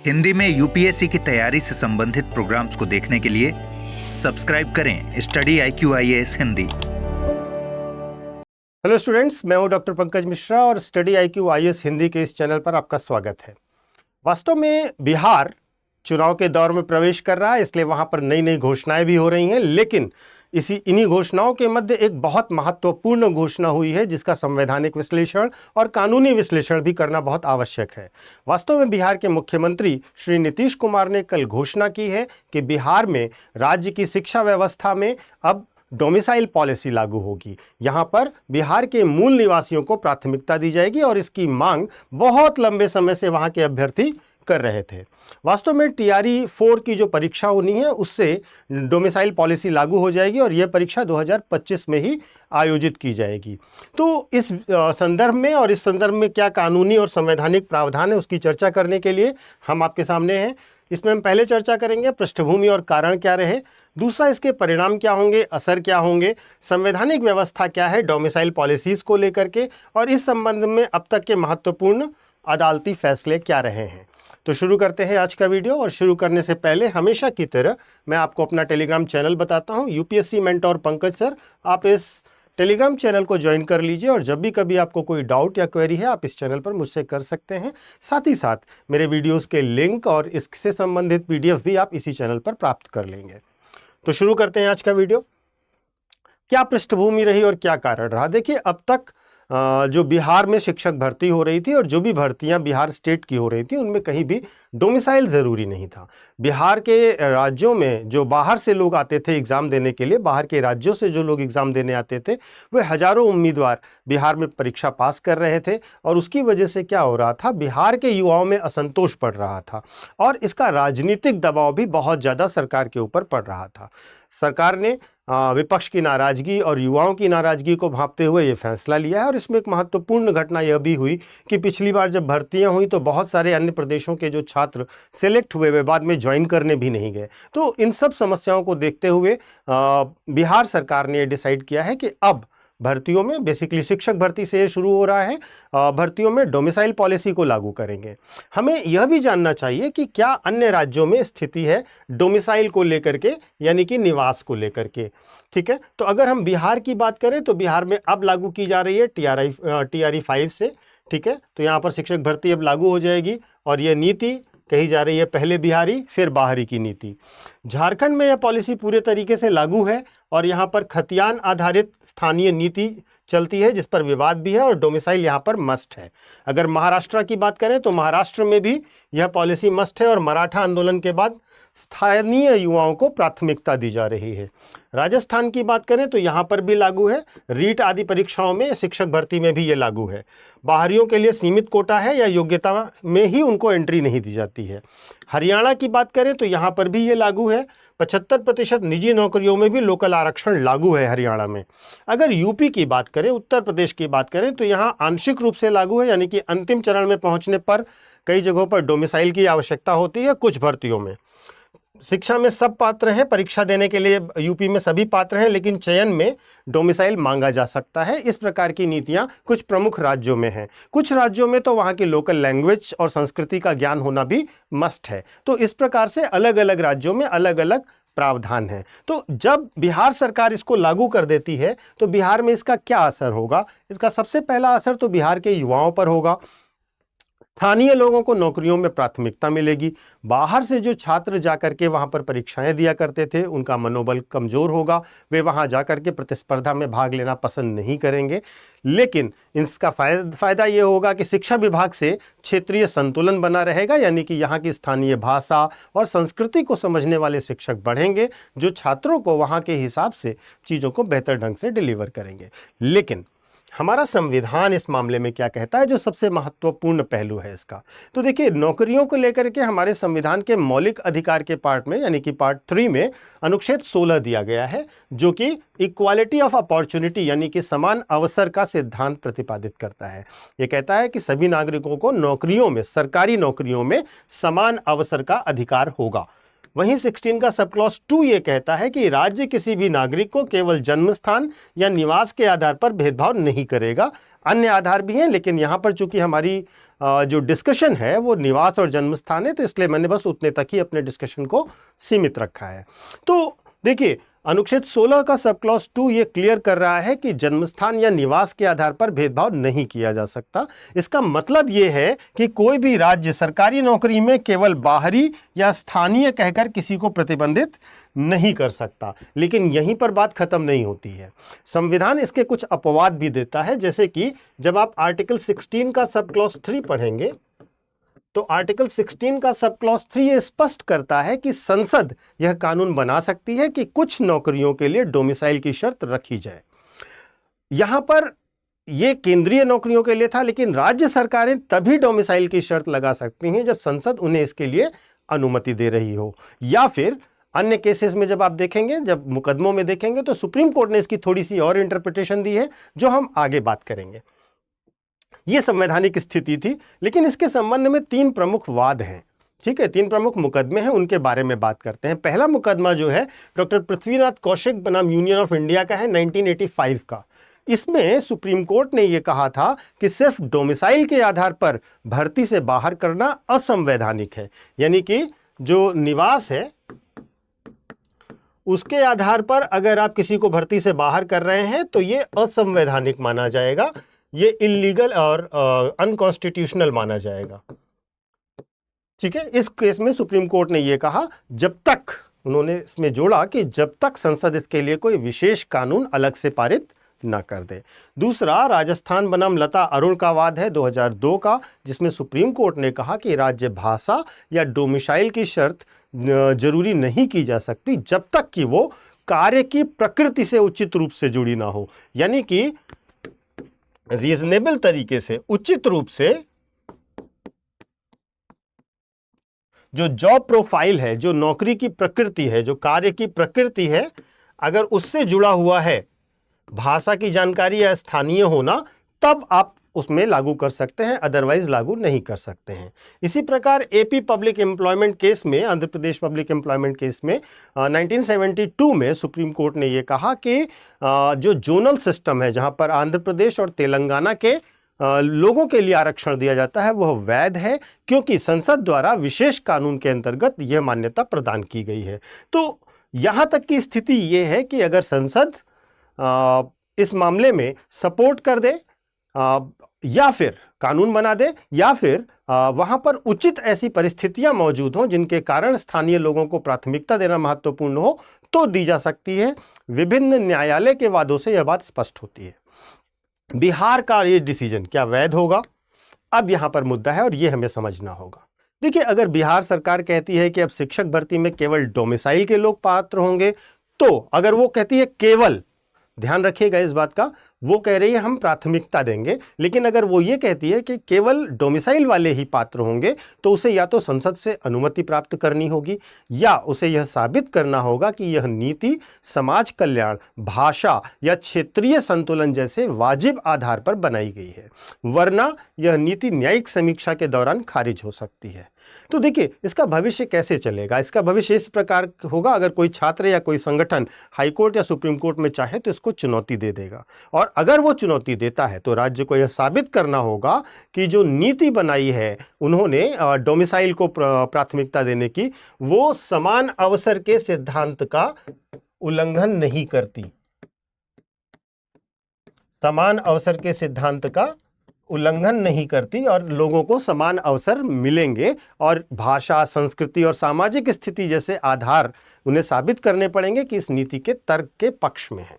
हिंदी में यूपीएससी की तैयारी से संबंधित प्रोग्राम्स को देखने के लिए सब्सक्राइब करें study IQ IAS Hindi. Hello students, मैं हूं डॉक्टर पंकज मिश्रा और स्टडी IQ IAS हिंदी के इस चैनल पर आपका स्वागत है। वास्तव में बिहार चुनाव के दौर में प्रवेश कर रहा है, इसलिए वहां पर नई नई घोषणाएं भी हो रही हैं, लेकिन इन्हीं घोषणाओं के मध्य एक बहुत महत्वपूर्ण घोषणा हुई है जिसका संवैधानिक विश्लेषण और कानूनी विश्लेषण भी करना बहुत आवश्यक है। वास्तव में बिहार के मुख्यमंत्री श्री नीतीश कुमार ने कल घोषणा की है कि बिहार में राज्य की शिक्षा व्यवस्था में अब डोमिसाइल पॉलिसी लागू होगी। यहाँ पर बिहार के मूल निवासियों को प्राथमिकता दी जाएगी और इसकी मांग बहुत लंबे समय से वहाँ के अभ्यर्थी कर रहे थे। वास्तव में TRE 4 की जो परीक्षा होनी है उससे डोमिसाइल पॉलिसी लागू हो जाएगी और यह परीक्षा 2025 में ही आयोजित की जाएगी। तो इस संदर्भ में और इस संदर्भ में क्या कानूनी और संवैधानिक प्रावधान है उसकी चर्चा करने के लिए हम आपके सामने हैं। इसमें हम पहले चर्चा करेंगे पृष्ठभूमि और कारण क्या रहे, दूसरा इसके परिणाम क्या होंगे, असर क्या होंगे, संवैधानिक व्यवस्था क्या है डोमिसाइल पॉलिसीज़ को लेकर के, और इस संबंध में अब तक के महत्वपूर्ण अदालती फैसले क्या रहे हैं। तो शुरू करते हैं आज का वीडियो। और शुरू करने से पहले हमेशा की तरह मैं आपको अपना टेलीग्राम चैनल बताता हूं, UPSC मेंटोर पंकज सर। आप इस टेलीग्राम चैनल को ज्वाइन कर लीजिए और जब भी कभी आपको कोई डाउट या क्वेरी है आप इस चैनल पर मुझसे कर सकते हैं। साथ ही साथ मेरे वीडियोस के लिंक और इससे संबंधित PDF भी आप इसी चैनल पर प्राप्त कर लेंगे। तो शुरू करते हैं आज का वीडियो। क्या पृष्ठभूमि रही और क्या कारण रहा। देखिए, अब तक जो बिहार में शिक्षक भर्ती हो रही थी और जो भी भर्तियां बिहार स्टेट की हो रही थी उनमें कहीं भी डोमिसाइल ज़रूरी नहीं था। बिहार के राज्यों में जो बाहर से लोग आते थे एग्ज़ाम देने के लिए, बाहर के राज्यों से जो लोग एग्ज़ाम देने आते थे वे हज़ारों उम्मीदवार बिहार में परीक्षा पास कर रहे थे और उसकी वजह से क्या हो रहा था, बिहार के युवाओं में असंतोष बढ़ रहा था और इसका राजनीतिक दबाव भी बहुत ज़्यादा सरकार के ऊपर पड़ रहा था। सरकार ने विपक्ष की नाराजगी और युवाओं की नाराजगी को भांपते हुए ये फैसला लिया है। और इसमें एक महत्वपूर्ण घटना यह भी हुई कि पिछली बार जब भर्तियां हुई तो बहुत सारे अन्य प्रदेशों के जो छात्र सेलेक्ट हुए वे बाद में ज्वाइन करने भी नहीं गए। तो इन सब समस्याओं को देखते हुए बिहार सरकार ने डिसाइड किया है कि अब भर्तियों में, बेसिकली शिक्षक भर्ती से शुरू हो रहा है, भर्तियों में डोमिसाइल पॉलिसी को लागू करेंगे। हमें यह भी जानना चाहिए कि क्या अन्य राज्यों में स्थिति है डोमिसाइल को लेकर के, यानी कि निवास को लेकर के। ठीक है, तो अगर हम बिहार की बात करें तो बिहार में अब लागू की जा रही है TRE 5 से। ठीक है, तो यहाँ पर शिक्षक भर्ती अब लागू हो जाएगी और यह नीति कही जा रही है पहले बिहारी फिर बाहरी की नीति। झारखंड में यह पॉलिसी पूरे तरीके से लागू है और यहाँ पर खतियान आधारित स्थानीय नीति चलती है जिस पर विवाद भी है और डोमिसाइल यहाँ पर मस्ट है। अगर महाराष्ट्र की बात करें तो महाराष्ट्र में भी यह पॉलिसी मस्ट है और मराठा आंदोलन के बाद स्थानीय युवाओं को प्राथमिकता दी जा रही है। राजस्थान की बात करें तो यहाँ पर भी लागू है, रीट आदि परीक्षाओं में, शिक्षक भर्ती में भी ये लागू है। बाहरियों के लिए सीमित कोटा है या योग्यता में ही उनको एंट्री नहीं दी जाती है। हरियाणा की बात करें तो यहाँ पर भी ये लागू है। 75% निजी नौकरियों में भी लोकल आरक्षण लागू है हरियाणा में। अगर यूपी की बात करें, उत्तर प्रदेश की बात करें तो यहाँ आंशिक रूप से लागू है, यानी कि अंतिम चरण में पहुँचने पर कई जगहों पर डोमिसाइल की आवश्यकता होती है। कुछ भर्तियों में शिक्षा में सब पात्र हैं, परीक्षा देने के लिए यूपी में सभी पात्र हैं, लेकिन चयन में डोमिसाइल मांगा जा सकता है। इस प्रकार की नीतियां कुछ प्रमुख राज्यों में हैं। कुछ राज्यों में तो वहाँ की लोकल लैंग्वेज और संस्कृति का ज्ञान होना भी मस्ट है। तो इस प्रकार से अलग अलग राज्यों में अलग अलग प्रावधान है। तो जब बिहार सरकार इसको लागू कर देती है तो बिहार में इसका क्या असर होगा। इसका सबसे पहला असर तो बिहार के युवाओं पर होगा। स्थानीय लोगों को नौकरियों में प्राथमिकता मिलेगी। बाहर से जो छात्र जाकर के वहाँ पर परीक्षाएं दिया करते थे उनका मनोबल कमज़ोर होगा, वे वहाँ जाकर के प्रतिस्पर्धा में भाग लेना पसंद नहीं करेंगे। लेकिन इसका फ़ायदा ये होगा कि शिक्षा विभाग से क्षेत्रीय संतुलन बना रहेगा, यानी कि यहाँ की स्थानीय भाषा और संस्कृति को समझने वाले शिक्षक बढ़ेंगे जो छात्रों को वहाँ के हिसाब से चीज़ों को बेहतर ढंग से डिलीवर करेंगे। लेकिन हमारा संविधान इस मामले में क्या कहता है, जो सबसे महत्वपूर्ण पहलू है इसका। तो देखिए, नौकरियों को लेकर के हमारे संविधान के मौलिक अधिकार के पार्ट में, यानी कि पार्ट 3 में अनुच्छेद 16 दिया गया है जो कि इक्वालिटी ऑफ अपॉर्चुनिटी यानी कि समान अवसर का सिद्धांत प्रतिपादित करता है। ये कहता है कि सभी नागरिकों को नौकरियों में, सरकारी नौकरियों में समान अवसर का अधिकार होगा। वहीं 16 का सब क्लॉज 2 ये कहता है कि राज्य किसी भी नागरिक को केवल जन्म स्थान या निवास के आधार पर भेदभाव नहीं करेगा। अन्य आधार भी हैं, लेकिन यहां पर चूंकि हमारी जो डिस्कशन है वो निवास और जन्म स्थान है, तो इसलिए मैंने बस उतने तक ही अपने डिस्कशन को सीमित रखा है। तो देखिए, अनुच्छेद 16 का सब क्लॉज 2 ये क्लियर कर रहा है कि जन्मस्थान या निवास के आधार पर भेदभाव नहीं किया जा सकता। इसका मतलब ये है कि कोई भी राज्य सरकारी नौकरी में केवल बाहरी या स्थानीय कहकर किसी को प्रतिबंधित नहीं कर सकता। लेकिन यहीं पर बात खत्म नहीं होती है। संविधान इसके कुछ अपवाद भी देता है, जैसे कि जब आप आर्टिकल 16 का सब क्लॉज 3 पढ़ेंगे तो आर्टिकल 16 का सब क्लॉज 3 ये स्पष्ट करता है कि संसद यह कानून बना सकती है कि कुछ नौकरियों के लिए डोमिसाइल की शर्त रखी जाए। यहां पर यह केंद्रीय नौकरियों के लिए था, लेकिन राज्य सरकारें तभी डोमिसाइल की शर्त लगा सकती हैं जब संसद उन्हें इसके लिए अनुमति दे रही हो, या फिर अन्य केसेस में जब आप देखेंगे, जब मुकदमों में देखेंगे, तो सुप्रीम कोर्ट ने इसकी थोड़ी सी और इंटरप्रिटेशन दी है जो हम आगे बात करेंगे। यह संवैधानिक स्थिति थी, लेकिन इसके संबंध में 3 प्रमुख वाद हैं। ठीक है, 3 प्रमुख मुकदमे हैं, उनके बारे में बात करते हैं। पहला मुकदमा जो है डॉक्टर पृथ्वीनाथ कौशिक बनाम यूनियन ऑफ इंडिया का है 1985 का। इसमें सुप्रीम कोर्ट ने यह कहा था कि सिर्फ डोमिसाइल के आधार पर भर्ती से बाहर करना असंवैधानिक है, यानी कि जो निवास है उसके आधार पर अगर आप किसी को भर्ती से बाहर कर रहे हैं तो यह असंवैधानिक माना जाएगा, ये इल्लीगल और अनकॉन्स्टिट्यूशनल माना जाएगा। ठीक है, इस केस में सुप्रीम कोर्ट ने यह कहा, जब तक, उन्होंने इसमें जोड़ा कि जब तक संसद इसके लिए कोई विशेष कानून अलग से पारित ना कर दे। दूसरा राजस्थान बनाम लता अरुण का वाद है 2002 का, जिसमें सुप्रीम कोर्ट ने कहा कि राज्य भाषा या डोमिसाइल की शर्त जरूरी नहीं की जा सकती जब तक कि वो कार्य की प्रकृति से उचित रूप से जुड़ी ना हो, यानी कि रीजनेबल तरीके से, उचित रूप से जो जॉब प्रोफाइल है, जो नौकरी की प्रकृति है, जो कार्य की प्रकृति है, अगर उससे जुड़ा हुआ है, भाषा की जानकारी या स्थानीय होना, तब आप उसमें लागू कर सकते हैं, अदरवाइज लागू नहीं कर सकते हैं। इसी प्रकार एपी पब्लिक एम्प्लॉयमेंट केस में, Andhra Pradesh public employment case में 1972 में सुप्रीम कोर्ट ने यह कहा कि जो जोनल सिस्टम है, जहां पर आंध्र प्रदेश और तेलंगाना के लोगों के लिए आरक्षण दिया जाता है, वह वैध है, क्योंकि संसद द्वारा विशेष कानून के अंतर्गत यह मान्यता प्रदान की गई है। तो यहां तक की स्थिति यह है कि अगर संसद इस मामले में सपोर्ट कर दे, या फिर कानून बना दे, या फिर वहां पर उचित ऐसी परिस्थितियां मौजूद हों जिनके कारण स्थानीय लोगों को प्राथमिकता देना महत्वपूर्ण हो, तो दी जा सकती है। विभिन्न न्यायालय के वादों से यह बात स्पष्ट होती है। बिहार का ये डिसीजन क्या वैध होगा, अब यहां पर मुद्दा है और यह हमें समझना होगा। देखिए, अगर बिहार सरकार कहती है कि अब शिक्षक भर्ती में केवल डोमिसाइल के लोग पात्र होंगे, तो अगर वो कहती है केवल, ध्यान रखिएगा इस बात का, वो कह रही है हम प्राथमिकता देंगे, लेकिन अगर वो ये कहती है कि केवल डोमिसाइल वाले ही पात्र होंगे, तो उसे या तो संसद से अनुमति प्राप्त करनी होगी, या उसे यह साबित करना होगा कि यह नीति समाज कल्याण, भाषा या क्षेत्रीय संतुलन जैसे वाजिब आधार पर बनाई गई है, वरना यह नीति न्यायिक समीक्षा के दौरान खारिज हो सकती है। तो देखिए, इसका भविष्य कैसे चलेगा। इसका भविष्य इस प्रकार होगा, अगर कोई छात्र या कोई संगठन हाईकोर्ट या सुप्रीम कोर्ट में चाहे तो इसको चुनौती दे देगा, और अगर वो चुनौती देता है तो राज्य को यह साबित करना होगा कि जो नीति बनाई है उन्होंने डोमिसाइल को प्राथमिकता देने की, वो समान अवसर के सिद्धांत का उल्लंघन नहीं करती, समान अवसर के सिद्धांत का उल्लंघन नहीं करती, और लोगों को समान अवसर मिलेंगे, और भाषा, संस्कृति और सामाजिक स्थिति जैसे आधार उन्हें साबित करने पड़ेंगे कि इस नीति के तर्क के पक्ष में है।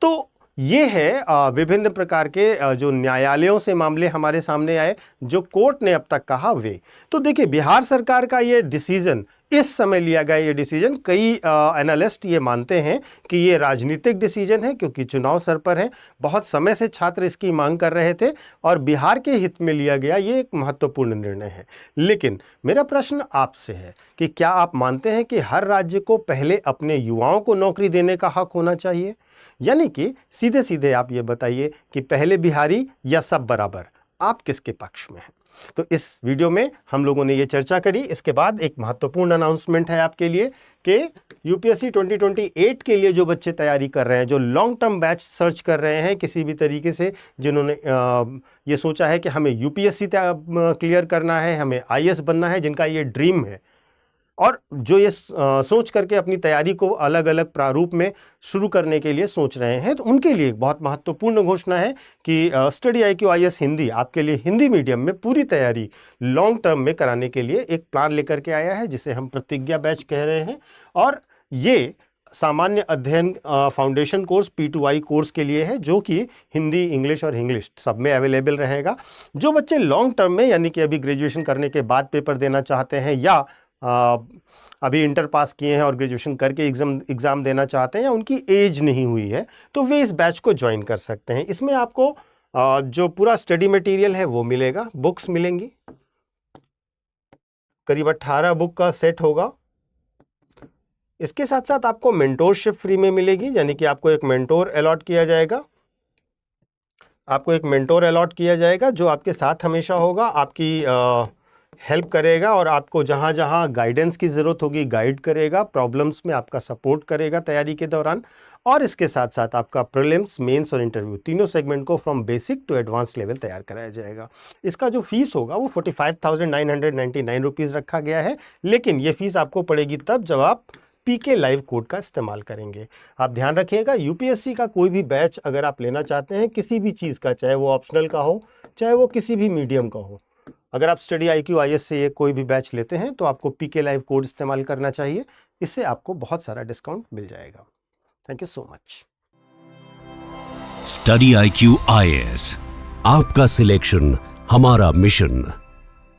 तो ये है विभिन्न प्रकार के जो न्यायालयों से मामले हमारे सामने आए, जो कोर्ट ने अब तक कहा वे। तो देखिए, बिहार सरकार का ये डिसीजन, इस समय लिया गया ये डिसीजन, कई एनालिस्ट ये मानते हैं कि ये राजनीतिक डिसीजन है, क्योंकि चुनाव सर पर है, बहुत समय से छात्र इसकी मांग कर रहे थे, और बिहार के हित में लिया गया ये एक महत्वपूर्ण निर्णय है। लेकिन मेरा प्रश्न आपसे है कि क्या आप मानते हैं कि हर राज्य को पहले अपने युवाओं को नौकरी देने का हक होना चाहिए, यानी कि सीधे सीधे आप ये बताइए कि पहले बिहारी या सब बराबर, आप किसके पक्ष में हैं? तो इस वीडियो में हम लोगों ने ये चर्चा करी। इसके बाद एक महत्वपूर्ण अनाउंसमेंट है आपके लिए कि यूपीएससी 2028 के लिए जो बच्चे तैयारी कर रहे हैं, जो लॉन्ग टर्म बैच सर्च कर रहे हैं किसी भी तरीके से, जिन्होंने ये सोचा है कि हमें यूपीएससी क्लियर करना है, हमें आईएएस बनना है, जिनका ये ड्रीम है, और जो ये सोच करके अपनी तैयारी को अलग अलग प्रारूप में शुरू करने के लिए सोच रहे हैं, तो उनके लिए एक बहुत महत्वपूर्ण घोषणा है कि स्टडी IQ IAS हिंदी आपके लिए हिंदी मीडियम में पूरी तैयारी लॉन्ग टर्म में कराने के लिए एक प्लान लेकर के आया है, जिसे हम प्रतिज्ञा बैच कह रहे हैं। और ये सामान्य अध्ययन फाउंडेशन कोर्स P2I कोर्स के लिए है, जो कि हिंदी, इंग्लिश और इंग्लिश सब में अवेलेबल रहेगा। जो बच्चे लॉन्ग टर्म में, यानी कि अभी ग्रेजुएशन करने के बाद पेपर देना चाहते हैं, या अभी इंटर पास किए हैं और ग्रेजुएशन करके एग्ज़ाम देना चाहते हैं, या उनकी एज नहीं हुई है, तो वे इस बैच को ज्वाइन कर सकते हैं। इसमें आपको जो पूरा स्टडी मटेरियल है वो मिलेगा, बुक्स मिलेंगी, करीब 18 बुक का सेट होगा। इसके साथ साथ आपको मेंटोरशिप फ्री में मिलेगी, यानी कि आपको एक मेंटोर अलॉट किया जाएगा, जो आपके साथ हमेशा होगा, आपकी हेल्प करेगा और आपको जहाँ जहाँ गाइडेंस की ज़रूरत होगी गाइड करेगा, प्रॉब्लम्स में आपका सपोर्ट करेगा तैयारी के दौरान। और इसके साथ साथ आपका प्रीलिम्स, मेंस और इंटरव्यू तीनों सेगमेंट को from basic to advance level तैयार कराया जाएगा। इसका जो फीस होगा वो 45,999 रुपीज़ रखा गया है, लेकिन ये फीस आपको पड़ेगी तब जब आप PK लाइव कोड का इस्तेमाल करेंगे। आप ध्यान रखिएगा, यूपीएससी का कोई भी बैच अगर आप लेना चाहते हैं किसी भी चीज़ का, चाहे वो ऑप्शनल का हो, चाहे वो किसी भी मीडियम का हो, अगर आप स्टडी IQ IAS से ये कोई भी बैच लेते हैं तो आपको PK लाइव कोड इस्तेमाल करना चाहिए। इससे आपको बहुत सारा डिस्काउंट मिल जाएगा। Thank you so much. Study IQ IAS, आपका सिलेक्शन हमारा मिशन।